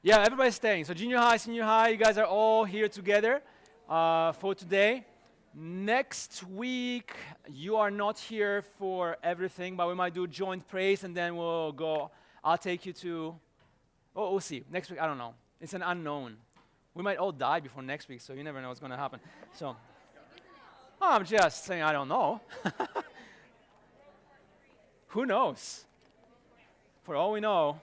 Yeah, everybody's staying. So junior high, senior high, you guys are all here together for today. Next week, you are not here for everything, but we might do joint praise and then we'll go. I'll take you to, oh, we'll see. Next week, I don't know. It's an unknown. We might all die before next week, so you never know what's going to happen. So, I'm just saying I don't know. Who knows? For all we know,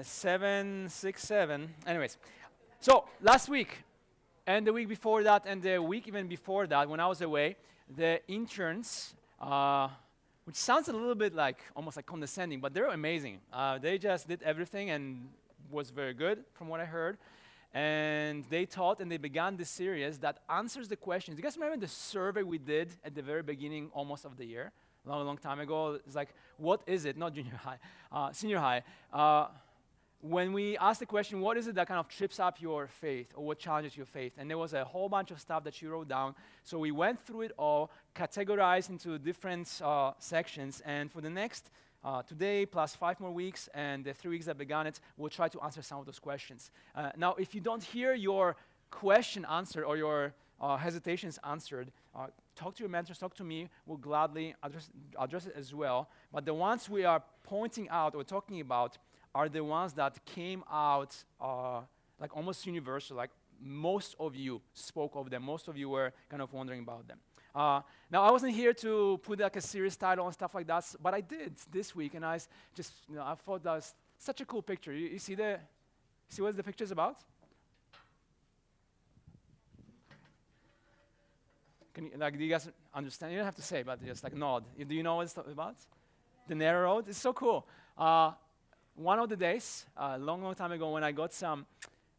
767. Anyways, so last week and the week before that and the week even before that, when I was away, the interns, which sounds a little bit like almost like condescending, but they're amazing. They just did everything and was very good from what I heard. And they taught and they began this series that answers the questions. You guys remember the survey we did at the very beginning almost of the year? A long time ago. It's like, what is it? Not junior high, senior high. When we asked the question, what is it that kind of trips up your faith or what challenges your faith? And there was a whole bunch of stuff that you wrote down. So we went through it all, categorized into different sections. And for the next today plus 5 more weeks and the 3 weeks that began it, we'll try to answer some of those questions. Now, if you don't hear your question answered or your hesitations answered, talk to your mentors, talk to me. We'll gladly address it as well. But the ones we are pointing out or talking about are the ones that came out like almost universal, like most of you spoke of them. Most of you were kind of wondering about them. Now, I wasn't here to put like a series title and stuff like that, but I did this week, and I just, I thought that was such a cool picture. You see what the picture's about? Do you guys understand? You don't have to say, but just like nod. Do you know what it's about? The narrow road? It's so cool. One of the days, a long time ago, when I got some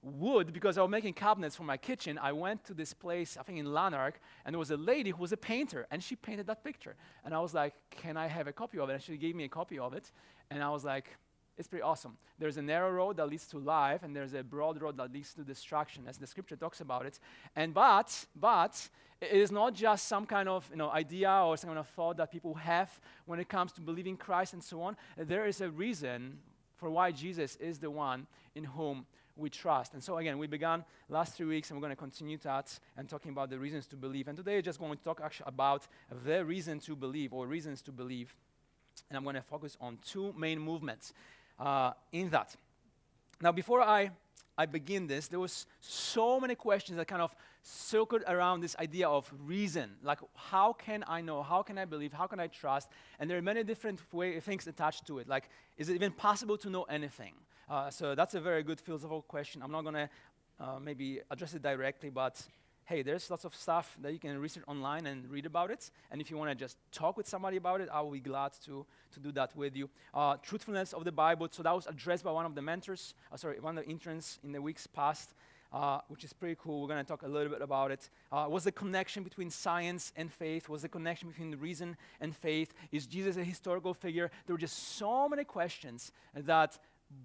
wood, because I was making cabinets for my kitchen, I went to this place, I think in Lanark, and there was a lady who was a painter, and she painted that picture. And I was like, can I have a copy of it? And she gave me a copy of it, and I was like, it's pretty awesome. There's a narrow road that leads to life, and there's a broad road that leads to destruction, as the scripture talks about it. And but it is not just some kind of idea or some kind of thought that people have when it comes to believing Christ and so on. There is a reason for why Jesus is the one in whom we trust. And so again, we began last 3 weeks, and we're going to continue that and talking about the reasons to believe. And today, I'm just going to talk actually about the reason to believe or reasons to believe. And I'm going to focus on 2 main movements in that. Now, before I begin this, there was so many questions that kind of circled around this idea of reason. Like, how can I know? How can I believe? How can I trust? And there are many different things attached to it. Like, is it even possible to know anything? So that's a very good philosophical question. I'm not going to maybe address it directly, but hey, there's lots of stuff that you can research online and read about it. And if you want to just talk with somebody about it, I will be glad to do that with you. Truthfulness of the Bible. So that was addressed by one of the mentors, one of the interns in the weeks past, which is pretty cool. We're going to talk a little bit about it. Was the connection between science and faith? Was the connection between reason and faith? Is Jesus a historical figure? There were just so many questions that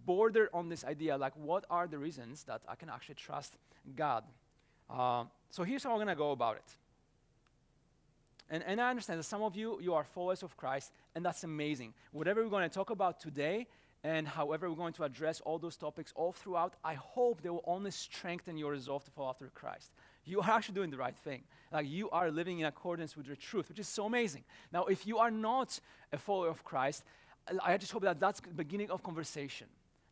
bordered on this idea, like what are the reasons that I can actually trust God? So here's how we're going to go about it. And I understand that some of you are followers of Christ, and that's amazing. Whatever we're going to talk about today, and however we're going to address all those topics all throughout, I hope they will only strengthen your resolve to follow after Christ. You are actually doing the right thing. Like, you are living in accordance with the truth, which is so amazing. Now, if you are not a follower of Christ, I just hope that that's the beginning of conversation.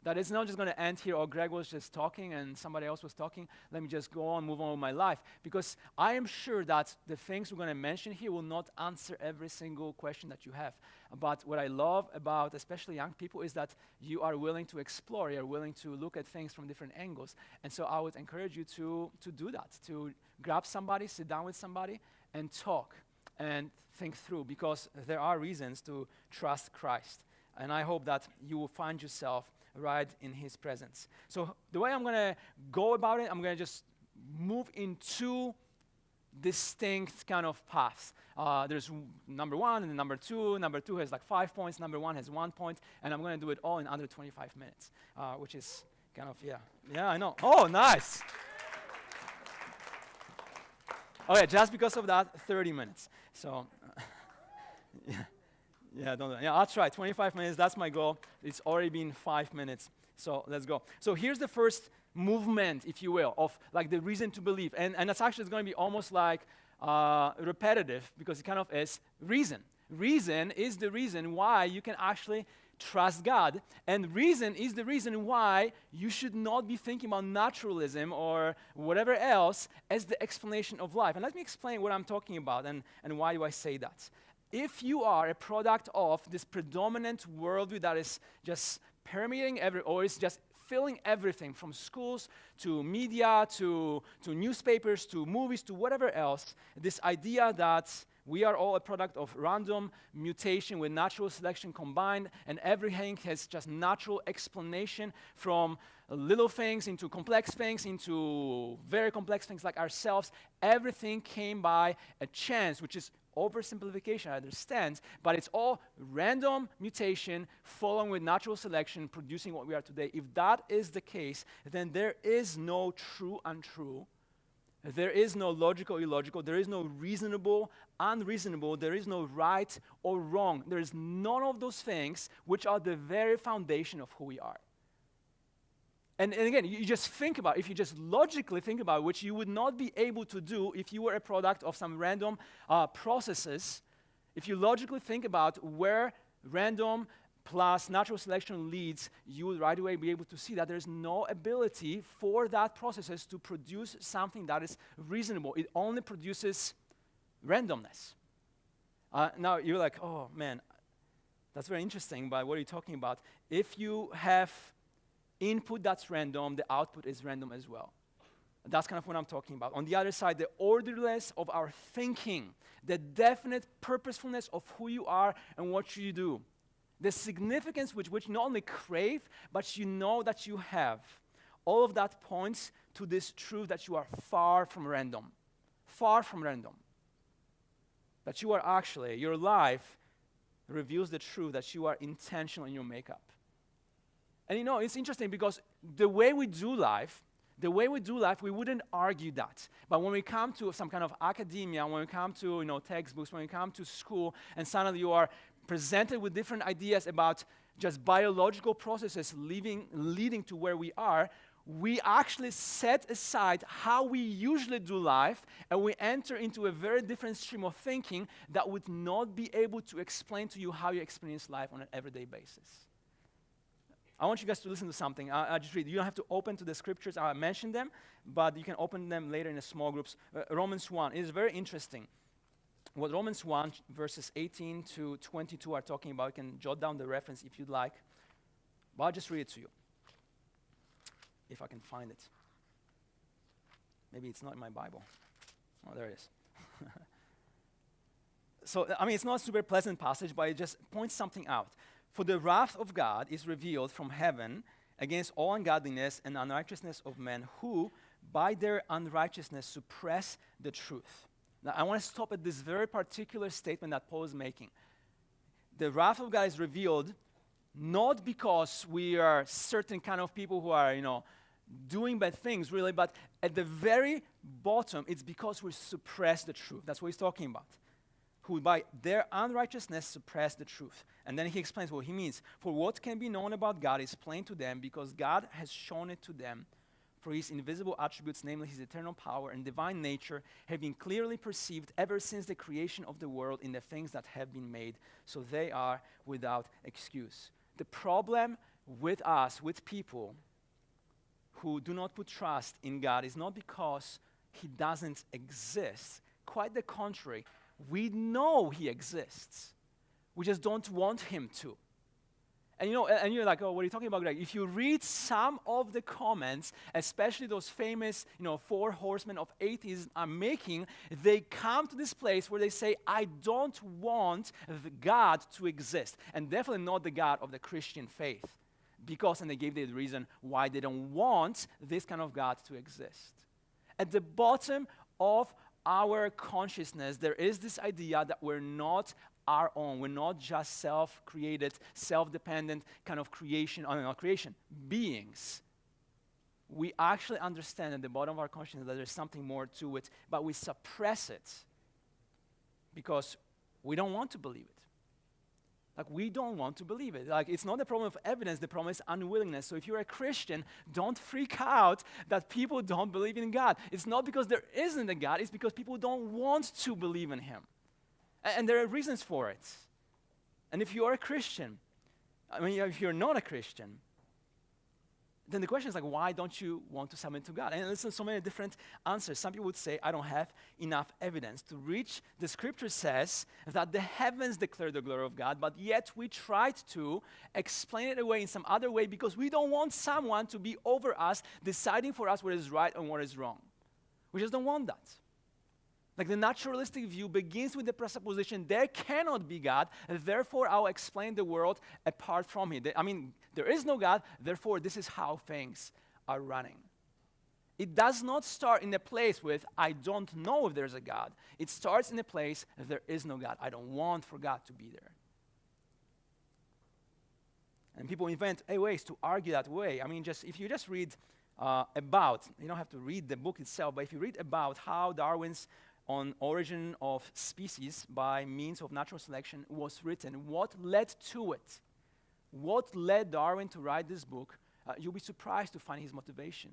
That it's not just going to end here, or Greg was just talking and somebody else was talking. Let me just go on, move on with my life. Because I am sure that the things we're going to mention here will not answer every single question that you have. But what I love about especially young people is that you are willing to explore, you're willing to look at things from different angles. And so I would encourage you to do that, to grab somebody, sit down with somebody, and talk and think through, because there are reasons to trust Christ. And I hope that you will find yourself right in his presence. So the way I'm going to go about it, I'm going to just move in 2 distinct kind of paths. There's number 1 and number 2. Number 2 has like 5 points. Number 1 has 1 point. And I'm going to do it all in under 25 minutes, which is kind of, yeah, I know. Oh, nice. Okay, just because of that, 30 minutes. So, Yeah, don't. Yeah, I'll try. 25 minutes. That's my goal. It's already been 5 minutes. So let's go. So here's the first movement, if you will, of like the reason to believe, and that's actually going to be almost like repetitive because it kind of is reason. Reason is the reason why you can actually trust God, and reason is the reason why you should not be thinking about naturalism or whatever else as the explanation of life. And let me explain what I'm talking about and why do I say that. If you are a product of this predominant worldview that is just permeating or is just filling everything from schools to media to newspapers to movies to whatever else, this idea that we are all a product of random mutation with natural selection combined, and everything has just natural explanation from little things into complex things into very complex things like ourselves. Everything came by a chance, which is oversimplification, I understand, but it's all random mutation following with natural selection producing what we are today. If that is the case, then there is no true untrue. There is no logical, illogical. There is no reasonable, unreasonable. There is no right or wrong. There is none of those things which are the very foundation of who we are. And again, you just think about, if you just logically think about it, which you would not be able to do if you were a product of some random processes, if you logically think about where random plus natural selection leads, you will right away be able to see that there's no ability for that processes to produce something that is reasonable. It only produces randomness. Now you're like, oh man, that's very interesting, but what are you talking about? If you have input that's random, the output is random as well. That's kind of what I'm talking about. On the other side, the orderliness of our thinking, the definite purposefulness of who you are and what you do. The significance which you not only crave, but you know that you have. All of that points to this truth that you are far from random. Far from random. That you are actually, your life reveals the truth that you are intentional in your makeup. And you know, it's interesting because the way we do life, we wouldn't argue that. But when we come to some kind of academia, when we come to textbooks, when we come to school, and suddenly you are presented with different ideas about just biological processes leading to where we are, we actually set aside how we usually do life, and we enter into a very different stream of thinking that would not be able to explain to you how you experience life on an everyday basis. I want you guys to listen to something. I just read. You don't have to open to the scriptures. I mentioned them, but you can open them later in the small groups. Romans 1 is very interesting. What Romans 1, verses 18 to 22 are talking about, you can jot down the reference if you'd like. But I'll just read it to you, if I can find it. Maybe it's not in my Bible. Oh, there it is. So, I mean, it's not a super pleasant passage, but it just points something out. For the wrath of God is revealed from heaven against all ungodliness and unrighteousness of men who, by their unrighteousness, suppress the truth. Now, I want to stop at this very particular statement that Paul is making. The wrath of God is revealed not because we are certain kind of people who are, doing bad things, really, but at the very bottom, it's because we suppress the truth. That's what he's talking about. Who by their unrighteousness suppress the truth. And then he explains what he means. For what can be known about God is plain to them, because God has shown it to them. For his invisible attributes, namely his eternal power and divine nature, have been clearly perceived ever since the creation of the world in the things that have been made, so they are without excuse. The problem with us, with people who do not put trust in God, is not because he doesn't exist. Quite the contrary. We know he exists. We just don't want him to. And and you're like, oh, what are you talking about, Greg? If you read some of the comments, especially those famous, 4 horsemen of atheism are making, they come to this place where they say, I don't want the God to exist. And definitely not the God of the Christian faith. And they gave the reason why they don't want this kind of God to exist. At the bottom of our consciousness, there is this idea that we're not our own. We're not just self-created, self-dependent kind of beings. We actually understand at the bottom of our consciousness that there's something more to it, but we suppress it because we don't want to believe it. Like, we don't want to believe it. Like, it's not a problem of evidence, the problem is unwillingness. So if you're a Christian, don't freak out that people don't believe in God. It's not because there isn't a God, it's because people don't want to believe in him. And there are reasons for it. And if you are a Christian, I mean, if you're not a Christian, then the question is like, why don't you want to submit to God? And listen, so many different answers. Some people would say, I don't have enough evidence to reach. The scripture says that the heavens declare the glory of God, but yet we tried to explain it away in some other way because we don't want someone to be over us, deciding for us what is right and what is wrong. We just don't want that. Like, the naturalistic view begins with the presupposition there cannot be God, and therefore I'll explain the world apart from him. I mean, there is no God, therefore this is how things are running. It does not start in a place with, I don't know if there's a God. It starts in a place that there is no God. I don't want for God to be there. And people invent ways to argue that way. I mean, if you just read about, you don't have to read the book itself, but if you read about how Darwin's on origin of species by means of natural selection was written, what led to it, what led Darwin to write this book, you'll be surprised to find his motivation.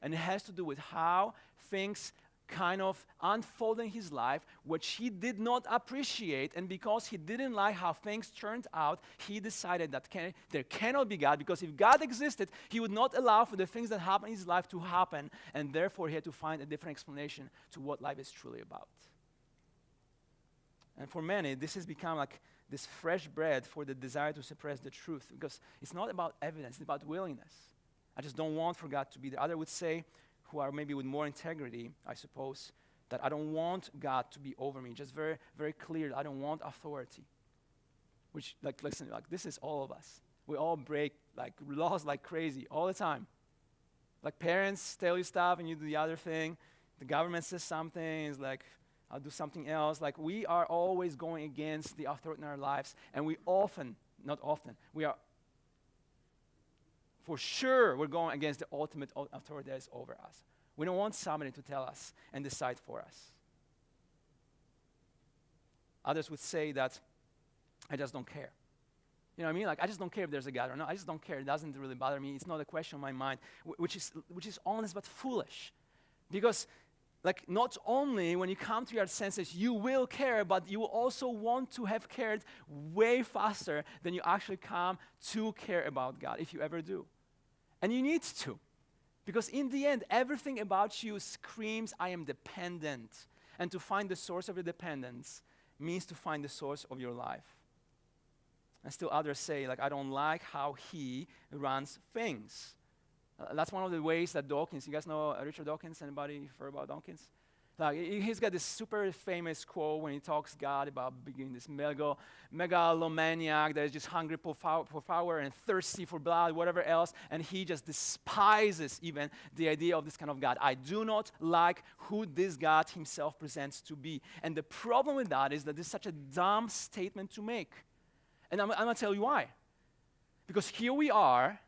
And it has to do with how things kind of unfold in his life, which he did not appreciate, and because he didn't like how things turned out, he decided that there cannot be God, because if God existed, he would not allow for the things that happen in his life to happen, and therefore he had to find a different explanation to what life is truly about. And for many, this has become like this fresh bread for the desire to suppress the truth, because it's not about evidence, it's about willingness. I just don't want for God to be there. Others would say, who are maybe with more integrity, I suppose, that I don't want God to be over me. Just very, very clear, I don't want authority. Which, like, listen, like, this is all of us. We all break, like, laws like crazy all the time. Like, parents tell you stuff and you do the other thing. The government says something, it's like, I'll do something else. Like, we are always going against the authority in our lives, and we often, not often, we are for sure, we're going against the ultimate authority that is over us. We don't want somebody to tell us and decide for us. Others would say that I just don't care. You know what I mean? Like, I just don't care if there's a God or not. I just don't care. It doesn't really bother me. It's not a question on my mind, which is honest but foolish. Because, like, not only when you come to your senses, you will care, but you will also want to have cared way faster than you actually come to care about God, if you ever do. And you need to. Because in the end, everything about you screams, I am dependent. And to find the source of your dependence means to find the source of your life. And still others say, like, I don't like how he runs things. That's one of the ways that Dawkins, you guys know Richard Dawkins? Anybody heard about Dawkins? Like, he's got this super famous quote when he talks God about being this megalomaniac that is just hungry for power and thirsty for blood, whatever else, and he just despises even the idea of this kind of God. I do not like who this God himself presents to be. And the problem with that is that this is such a dumb statement to make. And I'm going to tell you why. Because here we are,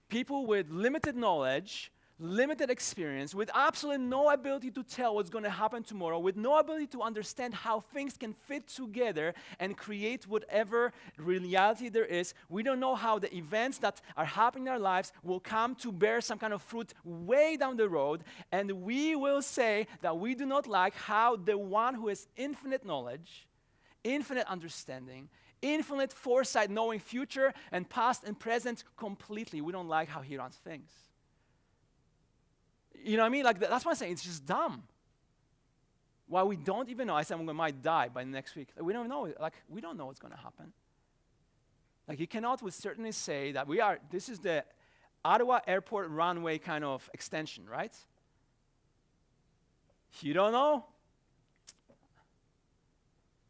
people with limited knowledge, limited experience, with absolutely no ability to tell what's going to happen tomorrow, with no ability to understand how things can fit together and create whatever reality there is. We don't know how the events that are happening in our lives will come to bear some kind of fruit way down the road, and we will say that we do not like how the one who has infinite knowledge, infinite understanding, infinite foresight, knowing future and past and present completely, we don't like how he runs things. You know what I mean? Like, that's what I'm saying. It's just dumb. Why we don't even know. I said I might die by next week. Like, we don't know. Like, we don't know what's going to happen. Like, you cannot with certainty say that this is the Ottawa Airport runway kind of extension, right? You don't know.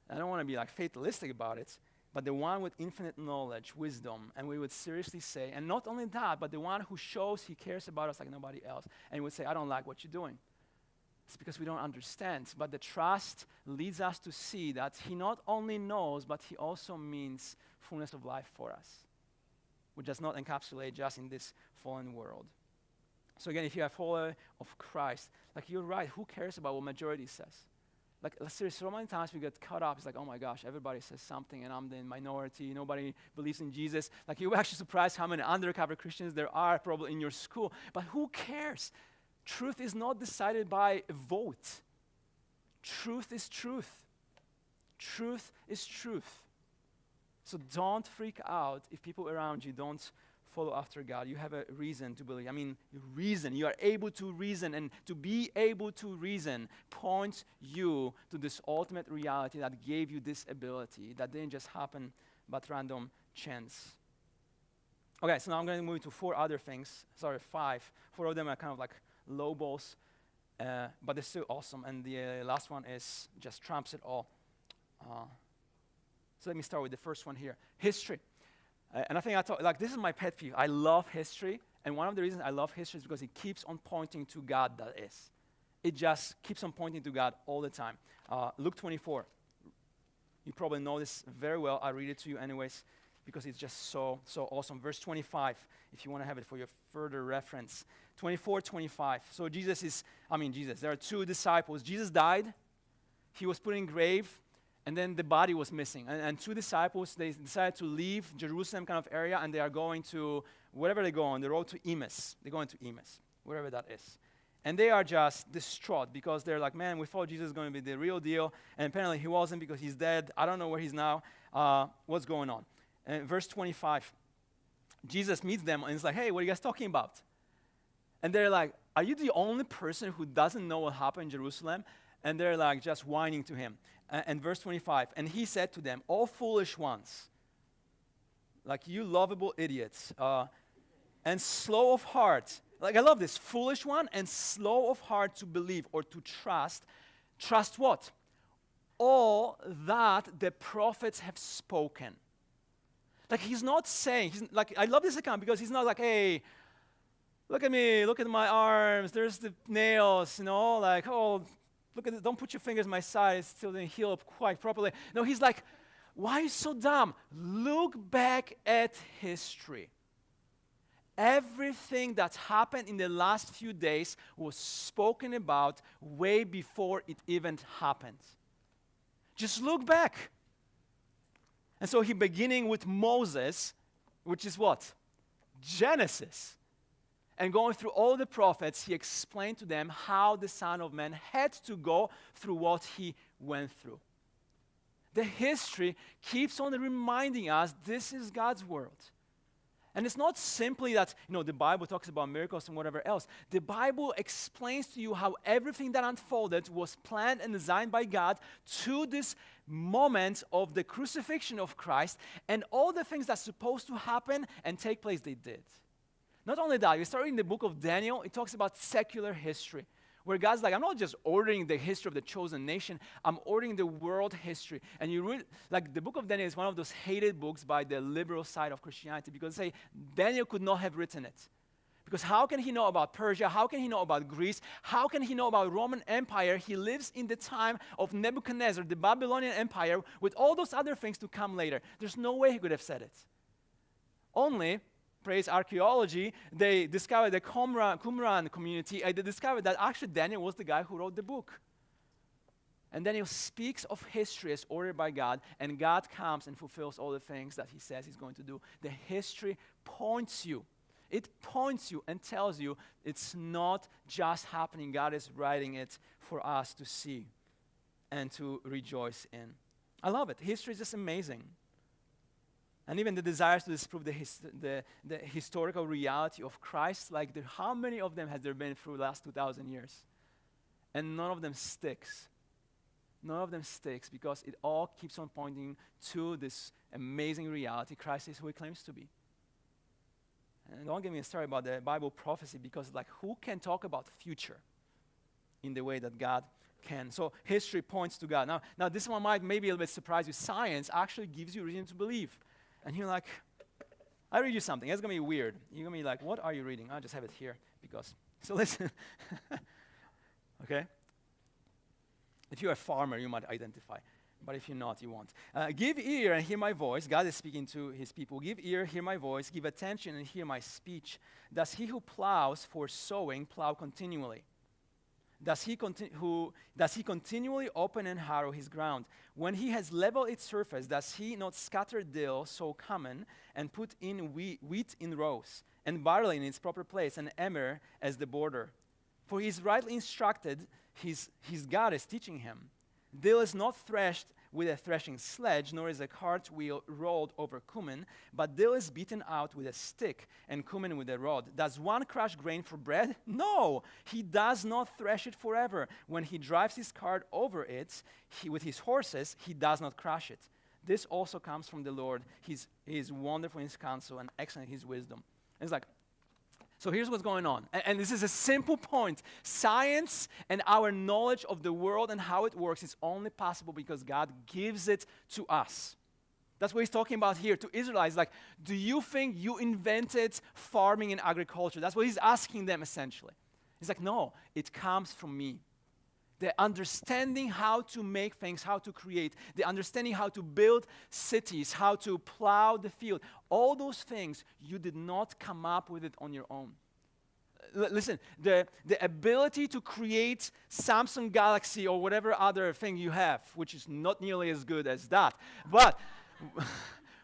I don't want to be like fatalistic about it, but the one with infinite knowledge, wisdom, and we would seriously say, and not only that, but the one who shows he cares about us like nobody else, and he would say, I don't like what you're doing. It's because we don't understand, but the trust leads us to see that he not only knows, but he also means fullness of life for us, which does not encapsulate just in this fallen world. So again, if you're a follower of Christ, like, you're right, who cares about what majority says? Like, seriously, so many times we get caught up. It's like, oh my gosh, everybody says something and I'm the minority. Nobody believes in Jesus. Like, you're actually surprised how many undercover Christians there are probably in your school. But who cares? Truth is not decided by a vote. Truth is truth. Truth is truth. So don't freak out if people around you don't follow after God. You have a reason to believe. I mean, reason. You are able to reason, and to be able to reason points you to this ultimate reality that gave you this ability, that didn't just happen but random chance. Okay, so now I'm going to move to five. Four of them are kind of like low balls, but they're still awesome. And the last one is just trumps it all. So let me start with the first one here. History. And I think this is my pet peeve. I love history, and one of the reasons I love history is because it keeps on pointing to God, that is. It just keeps on pointing to God all the time. Luke 24. You probably know this very well. I'll read it to you anyways, because it's just so awesome. Verse 25, if you want to have it for your further reference. 24:25. So there are two disciples. Jesus died. He was put in grave. And then the body was missing. And two disciples, they decided to leave Jerusalem kind of area, and they are going to, wherever they go on the road to Emmaus. They're going to Emmaus, wherever that is. And they are just distraught because they're like, man, we thought Jesus was going to be the real deal. And apparently he wasn't because he's dead. I don't know where he's now. What's going on? And verse 25, Jesus meets them and he's like, hey, what are you guys talking about? And they're like, are you the only person who doesn't know what happened in Jerusalem? And they're like just whining to him. And verse 25, and he said to them, all foolish ones, like you lovable idiots, and slow of heart. Like I love this, foolish one and slow of heart to believe or to trust. Trust what? All that the prophets have spoken. Like he's not saying, I love this account because he's not like, hey, look at me, look at my arms, there's the nails, like, oh, look at it, don't put your fingers in my side, it still didn't heal up quite properly. No, he's like, why are you so dumb? Look back at history. Everything that's happened in the last few days was spoken about way before it even happened. Just look back. And so he beginning with Moses, which is what? Genesis. And going through all the prophets, he explained to them how the Son of Man had to go through what he went through. The history keeps on reminding us this is God's world. And it's not simply that, the Bible talks about miracles and whatever else. The Bible explains to you how everything that unfolded was planned and designed by God to this moment of the crucifixion of Christ, and all the things that's supposed to happen and take place, they did. Not only that, we start in the book of Daniel, it talks about secular history, where God's like, I'm not just ordering the history of the chosen nation, I'm ordering the world history. And you read, the book of Daniel is one of those hated books by the liberal side of Christianity, because they say Daniel could not have written it. Because how can he know about Persia? How can he know about Greece? How can he know about Roman Empire? He lives in the time of Nebuchadnezzar, the Babylonian Empire, with all those other things to come later. There's no way he could have said it. Only, praise archaeology, they discovered the Qumran community, and they discovered that actually Daniel was the guy who wrote the book. And Daniel speaks of history as ordered by God, and God comes and fulfills all the things that he says he's going to do. The history points you. It points you and tells you it's not just happening. God is writing it for us to see and to rejoice in. I love it. History is just amazing. And even the desires to disprove the historical reality of Christ, how many of them has there been through the last 2,000 years? And none of them sticks. None of them sticks because it all keeps on pointing to this amazing reality. Christ is who he claims to be. And don't get me started about the Bible prophecy, because who can talk about future in the way that God can? So history points to God. Now this one might maybe a little bit surprise you. Science actually gives you reason to believe. And you're like, I read you something. It's going to be weird. You're going to be like, what are you reading? I'll just have it here so listen. Okay? If you're a farmer, you might identify. But if you're not, you won't. Give ear and hear my voice. God is speaking to his people. Give ear, hear my voice. Give attention and hear my speech. Does he who plows for sowing plow continually? does he continually open and harrow his ground? When he has leveled its surface, does he not scatter dill so common, and put in wheat in rows, and barley in its proper place, and emmer as the border? For he is rightly instructed, his God is teaching him. Dill is not threshed with a threshing sledge, nor is a cartwheel rolled over cumin, but dill is beaten out with a stick, and cumin with a rod. Does one crush grain for bread? No, he does not thresh it forever. When he drives his cart over it with his horses, he does not crush it. This also comes from the Lord. He is wonderful in his counsel and excellent in his wisdom. And it's like, so here's what's going on. And this is a simple point. Science and our knowledge of the world and how it works is only possible because God gives it to us. That's what he's talking about here to Israelites. Like, do you think you invented farming and agriculture? That's what he's asking them essentially. He's like, no, it comes from me. The understanding how to make things, how to create, the understanding how to build cities, how to plow the field, all those things, you did not come up with it on your own. Listen, the ability to create Samsung Galaxy or whatever other thing you have, which is not nearly as good as that, but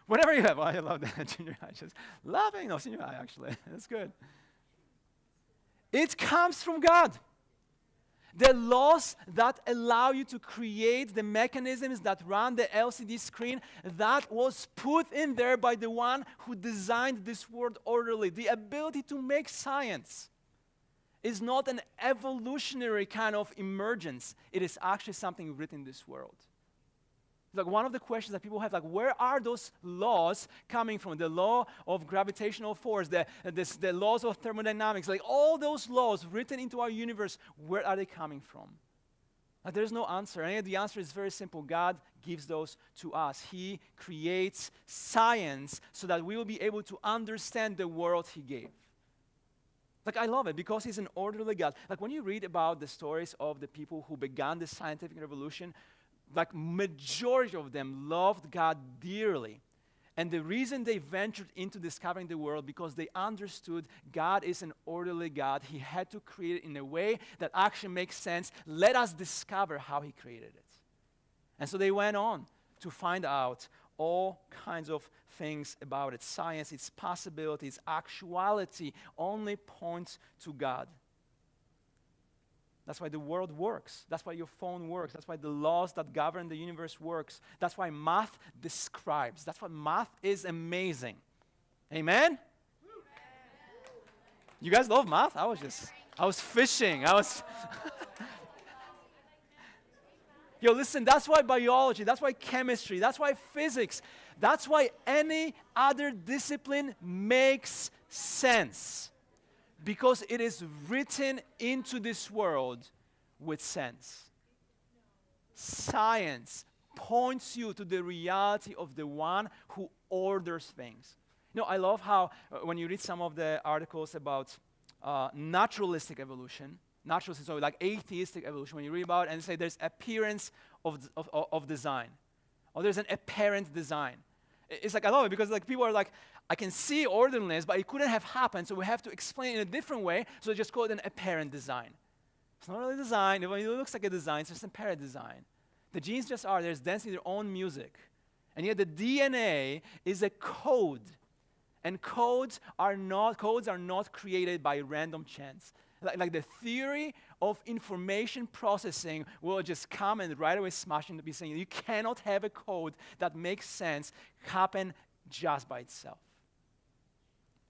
whatever you have, I love that junior high, just laughing, no, senior high actually, that's good. It comes from God. The laws that allow you to create the mechanisms that run the LCD screen, that was put in there by the one who designed this world orderly. The ability to make science is not an evolutionary kind of emergence. It is actually something written in this world. Like one of the questions that people have, like, where are those laws coming from? The law of gravitational force, the laws of thermodynamics, like all those laws written into our universe, where are they coming from? Like, there's no answer. And the answer is very simple. God gives those to us. He creates science so that we will be able to understand the world he gave. Like, I love it because he's an orderly God. Like, when you read about the stories of the people who began the scientific revolution, like majority of them loved God dearly. And the reason they ventured into discovering the world because they understood God is an orderly God. He had to create it in a way that actually makes sense. Let us discover how he created it. And so they went on to find out all kinds of things about it. Science, its possibilities, actuality only points to God. That's why the world works. That's why your phone works. That's why the laws that govern the universe works. That's why math describes. That's why math is amazing. Amen? You guys love math? I was fishing. Yo, listen, that's why biology, that's why chemistry, that's why physics, that's why any other discipline makes sense. Because it is written into this world with sense. Science points you to the reality of the one who orders things. You know, I love how when you read some of the articles about naturalistic evolution, so like atheistic evolution, when you read about it and say there's appearance of design, or there's an apparent design. It's like, I love it because like people are like, I can see orderliness, but it couldn't have happened, so we have to explain it in a different way, so just call it an apparent design. It's not really design. It looks like a design, it's just an apparent design. The genes just are, there's dancing their own music. And yet the DNA is a code. And codes are not created by random chance. Like the theory of information processing will just come and right away smash into be saying you cannot have a code that makes sense happen just by itself.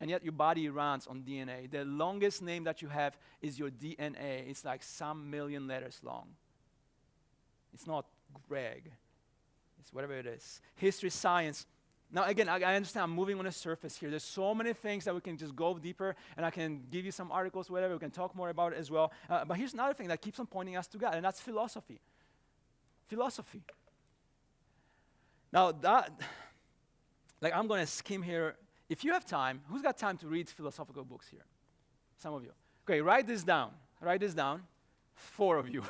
And yet your body runs on DNA. The longest name that you have is your DNA. It's like some million letters long. It's not Greg. It's whatever it is. History, science. Now again, I understand I'm moving on a surface here. There's so many things that we can just go deeper, and I can give you some articles, whatever. We can talk more about it as well. But here's another thing that keeps on pointing us to God, and that's philosophy. Philosophy. Now like I'm going to skim here. If you have time, who's got time to read philosophical books here? Some of you. Okay, write this down. Write this down. 4 of you.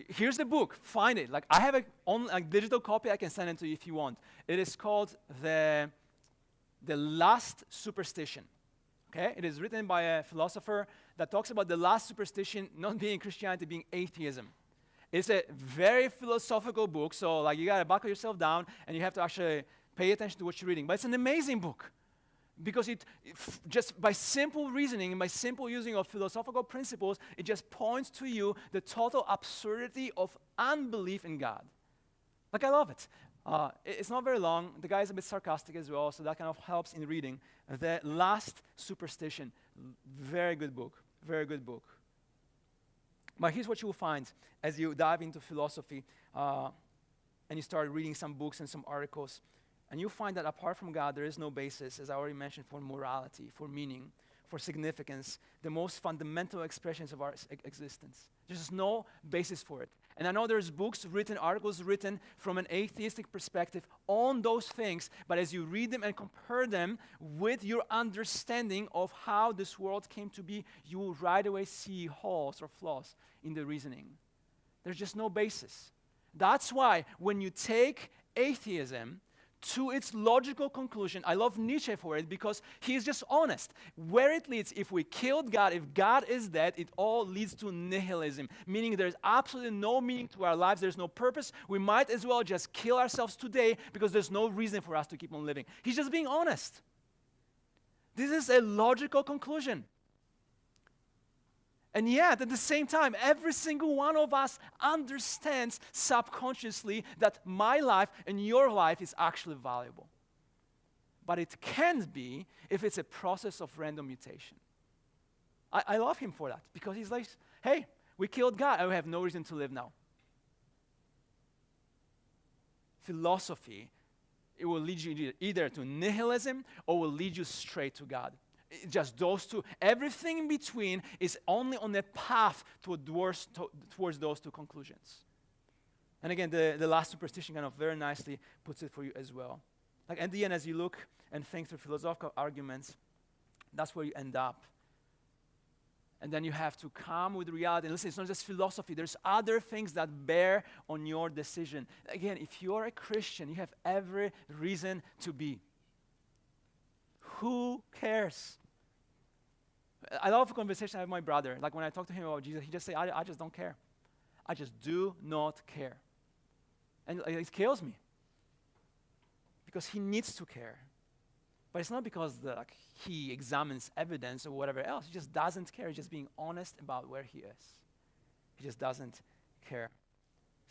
Here's the book. Find it. Like I have a digital copy. I can send it to you if you want. It is called The Last Superstition. Okay? It is written by a philosopher that talks about the last superstition not being Christianity, being atheism. It's a very philosophical book, so like you gotta buckle yourself down and you have to actually pay attention to what you're reading. But it's an amazing book because just by simple reasoning and by simple using of philosophical principles, it just points to you the total absurdity of unbelief in God. Like I love it. It's not very long. The guy is a bit sarcastic as well, so that kind of helps in reading. The Last Superstition, very good book, very good book. But here's what you will find as you dive into philosophy and you start reading some books and some articles. And you find that apart from God, there is no basis, as I already mentioned, for morality, for meaning, for significance, the most fundamental expressions of our existence. There's no basis for it. And I know there's books written, articles written from an atheistic perspective on those things, but as you read them and compare them with your understanding of how this world came to be, you will right away see holes or flaws in the reasoning. There's just no basis. That's why when you take atheism to its logical conclusion, I love Nietzsche for it because he's just honest. Where it leads, if we killed God, if God is dead, it all leads to nihilism, meaning there's absolutely no meaning to our lives, there's no purpose. We might as well just kill ourselves today because there's no reason for us to keep on living. He's just being honest. This is a logical conclusion. And yet, at the same time, every single one of us understands subconsciously that my life and your life is actually valuable. But it can't be if it's a process of random mutation. I love him for that because he's like, hey, we killed God and we have no reason to live now. Philosophy, it will lead you either to nihilism or will lead you straight to God. Just those two. Everything in between is only on a path towards those two conclusions. And again, the Last Superstition kind of very nicely puts it for you as well. Like at the end, as you look and think through philosophical arguments, that's where you end up. And then you have to come with reality. And listen, it's not just philosophy. There's other things that bear on your decision. Again, if you're a Christian, you have every reason to be. Who cares? I love a conversation I have with my brother. Like when I talk to him about Jesus, he just say, I just don't care. I just do not care. And it kills me. Because he needs to care. But it's not because he examines evidence or whatever else. He just doesn't care. He's just being honest about where he is. He just doesn't care.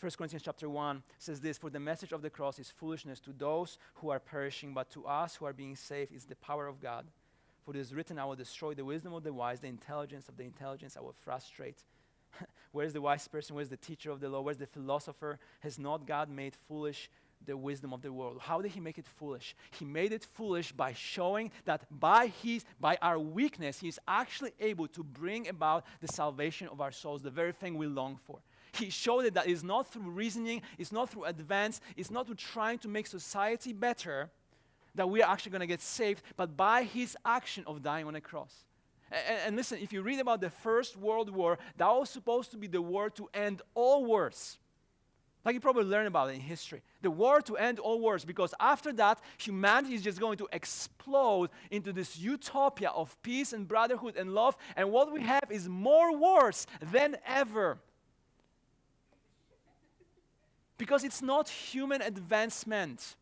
1 Corinthians chapter 1 says this, for the message of the cross is foolishness to those who are perishing, but to us who are being saved is the power of God. For it is written, I will destroy the wisdom of the wise, the intelligence of the intelligence I will frustrate. Where's the wise person? Where's the teacher of the law? Where's the philosopher? Has not God made foolish the wisdom of the world? How did he make it foolish? He made it foolish by showing that by our weakness, he is actually able to bring about the salvation of our souls, the very thing we long for. He showed it that it's not through reasoning, it's not through advance, it's not through trying to make society better that we are actually going to get saved, but by his action of dying on a cross. And listen, if you read about the First World War, that was supposed to be the war to end all wars. Like you probably learned about it in history. The war to end all wars, because after that, humanity is just going to explode into this utopia of peace and brotherhood and love, and what we have is more wars than ever. Because it's not human advancement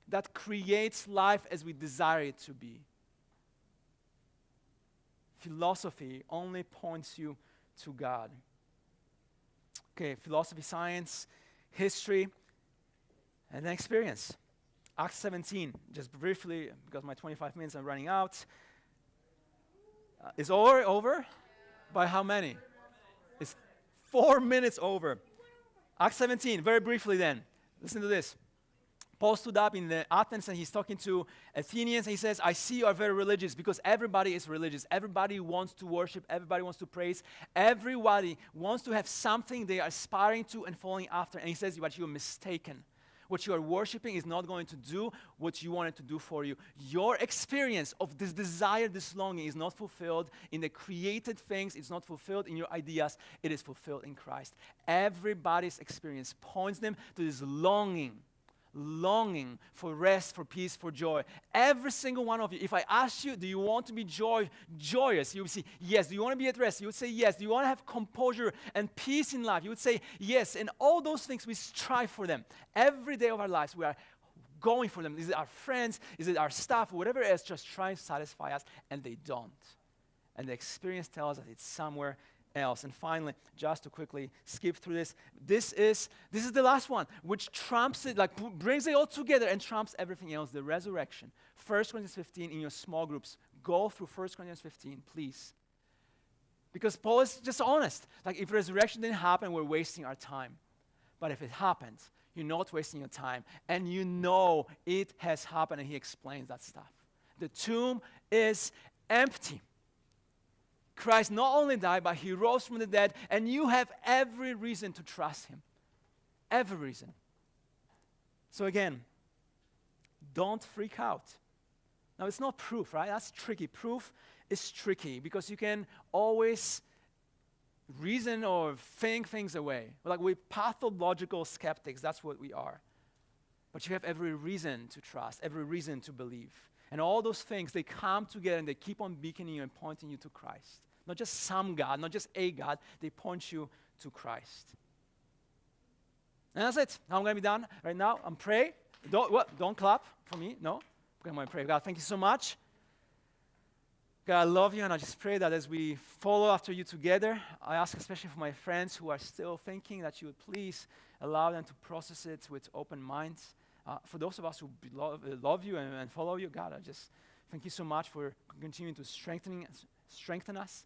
that creates life as we desire it to be. Philosophy only points you to God. Okay, philosophy, science, history, and then experience. Acts 17, just briefly, because my 25 minutes are running out. Is over? By how many? It's 4 minutes over. Acts 17, very briefly then. Listen to this. Paul stood up in Athens and he's talking to Athenians and he says, I see you are very religious, because everybody is religious. Everybody wants to worship. Everybody wants to praise. Everybody wants to have something they are aspiring to and following after. And he says, but you're mistaken. What you are worshiping is not going to do what you want it to do for you. Your experience of this desire, this longing is not fulfilled in the created things. It's not fulfilled in your ideas. It is fulfilled in Christ. Everybody's experience points them to this longing longing for rest, for peace, for joy. Every single one of you, if I ask you, do you want to be joyous? You would say yes. Do you want to be at rest? You would say yes. Do you want to have composure and peace in life? You would say yes. And all those things, we strive for them. Every day of our lives, we are going for them. Is it our friends? Is it our staff? Whatever it is, just trying to satisfy us, and they don't. And the experience tells us it's somewhere else. And finally, just to quickly skip through this is the last one, which trumps it, like brings it all together and trumps everything else, the resurrection. 1 Corinthians 15 in your small groups. Go through 1 Corinthians 15, please. Because Paul is just honest. Like if resurrection didn't happen, we're wasting our time. But if it happens, you're not wasting your time. And you know it has happened, and he explains that stuff. The tomb is empty. Christ not only died, but he rose from the dead, and you have every reason to trust him. Every reason. So again, don't freak out. Now, it's not proof, right? That's tricky. Proof is tricky because you can always reason or think things away. Like we're pathological skeptics, that's what we are. But you have every reason to trust, every reason to believe. And all those things, they come together and they keep on beaconing you and pointing you to Christ. Not just some God, not just a God, they point you to Christ. And that's it. Now I'm going to be done right now. I'm praying. Don't clap for me. No. I'm going to pray. God, thank you so much. God, I love you, and I just pray that as we follow after you together, I ask especially for my friends who are still thinking that you would please allow them to process it with open minds. For those of us who love you and follow you, God, I just thank you so much for continuing to strengthen us.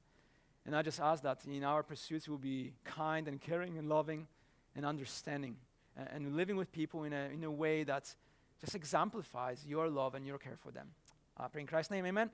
And I just ask that in our pursuits we'll be kind and caring and loving and understanding and living with people in a way that just exemplifies your love and your care for them. I pray in Christ's name, amen.